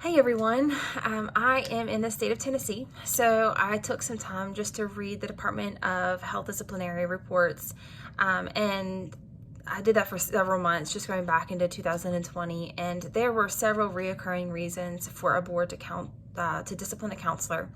Hey everyone, I am in the state of Tennessee, so I took some time just to read the Department of Health disciplinary reports, and I did that for several months, just going back into 2020, and there were several reoccurring reasons for a board to discipline a counselor.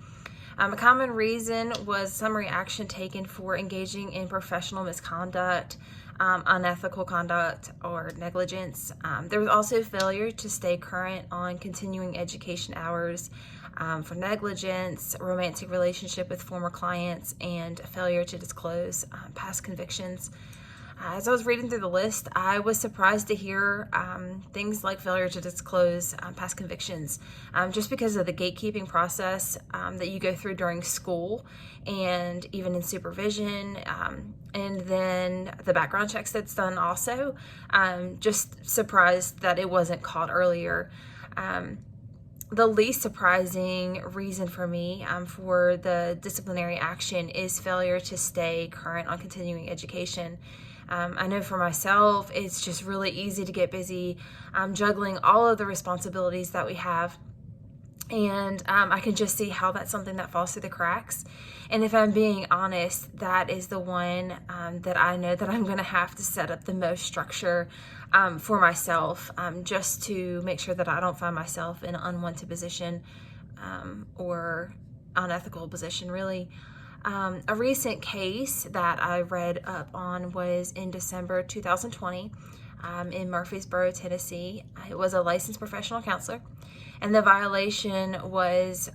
A common reason was summary action taken for engaging in professional misconduct, unethical conduct, or negligence. There was also failure to stay current on continuing education hours for negligence, romantic relationship with former clients, and failure to disclose past convictions. As I was reading through the list, I was surprised to hear things like failure to disclose past convictions, just because of the gatekeeping process that you go through during school and even in supervision, and then the background checks that's done also. Just surprised that it wasn't caught earlier. The least surprising reason for me for the disciplinary action is failure to stay current on continuing education. I know for myself, it's just really easy to get busy juggling all of the responsibilities that we have. And I can just see how that's something that falls through the cracks. And if I'm being honest, that is the one that I know that I'm going to have to set up the most structure for myself, just to make sure that I don't find myself in an unwanted position or unethical position, really. A recent case that I read up on was in December 2020 in Murfreesboro, Tennessee. It was a licensed professional counselor, and the violation was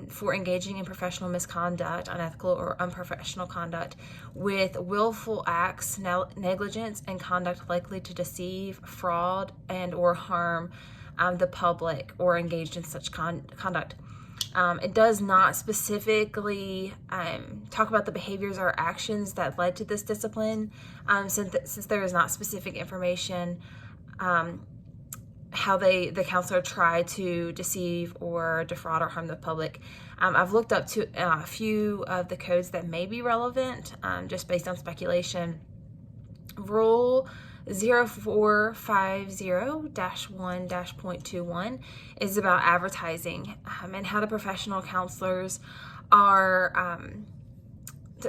for engaging in professional misconduct, unethical or unprofessional conduct with willful acts, negligence, and conduct likely to deceive, fraud, and or harm the public or engaged in such conduct. It does not specifically talk about the behaviors or actions that led to this discipline, since there is not specific information how the counselor tried to deceive or defraud or harm the public. I've looked up to a few of the codes that may be relevant, just based on speculation. Rule 0450-1-.21 is about advertising and how the professional counselors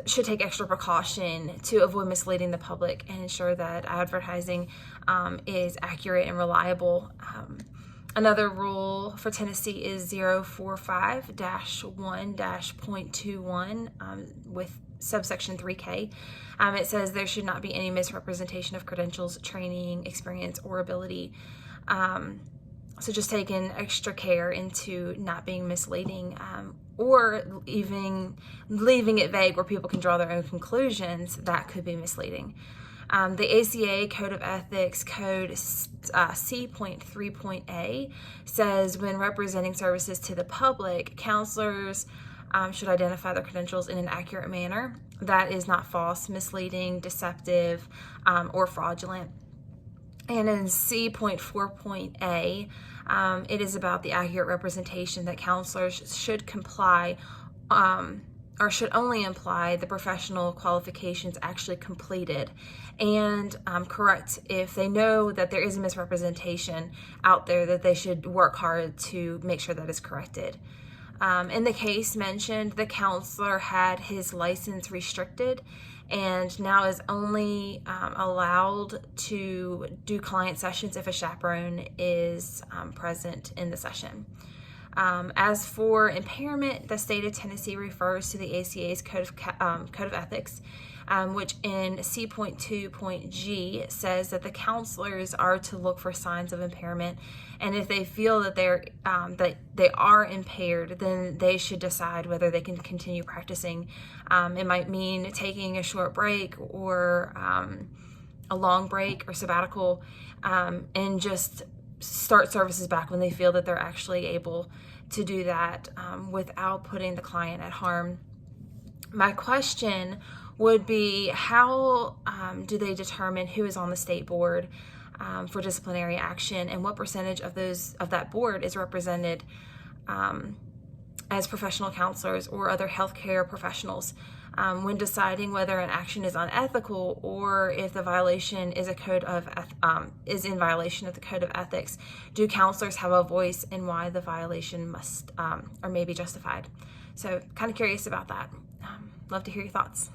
should take extra precaution to avoid misleading the public and ensure that advertising is accurate and reliable. Another rule for Tennessee is 045-1-.21 with subsection 3K. It says there should not be any misrepresentation of credentials, training, experience, or ability. So just taking extra care into not being misleading, or even leaving it vague where people can draw their own conclusions that could be misleading. The ACA Code of Ethics, code C.3.A, says when representing services to the public, counselors should identify their credentials in an accurate manner that is not false, misleading, deceptive, or fraudulent. And in C.4.A, it is about the accurate representation that counselors should comply or should only imply the professional qualifications actually completed, and correct if they know that there is a misrepresentation out there, that they should work hard to make sure that is corrected. In the case mentioned, the counselor had his license restricted and now is only allowed to do client sessions if a chaperone is present in the session. As for impairment, the state of Tennessee refers to the ACA's Code of Ethics, which in C.2.G says that the counselors are to look for signs of impairment, and if they feel that they are impaired, then they should decide whether they can continue practicing. It might mean taking a short break or a long break or sabbatical, and just start services back when they feel that they're actually able to do that without putting the client at harm. My question would be, how do they determine who is on the state board for disciplinary action, and what percentage of that board is represented as professional counselors or other healthcare professionals? when deciding whether an action is unethical or if the violation is is in violation of the code of ethics, do counselors have a voice in why the violation must or may be justified? So kind of curious about that. Love to hear your thoughts.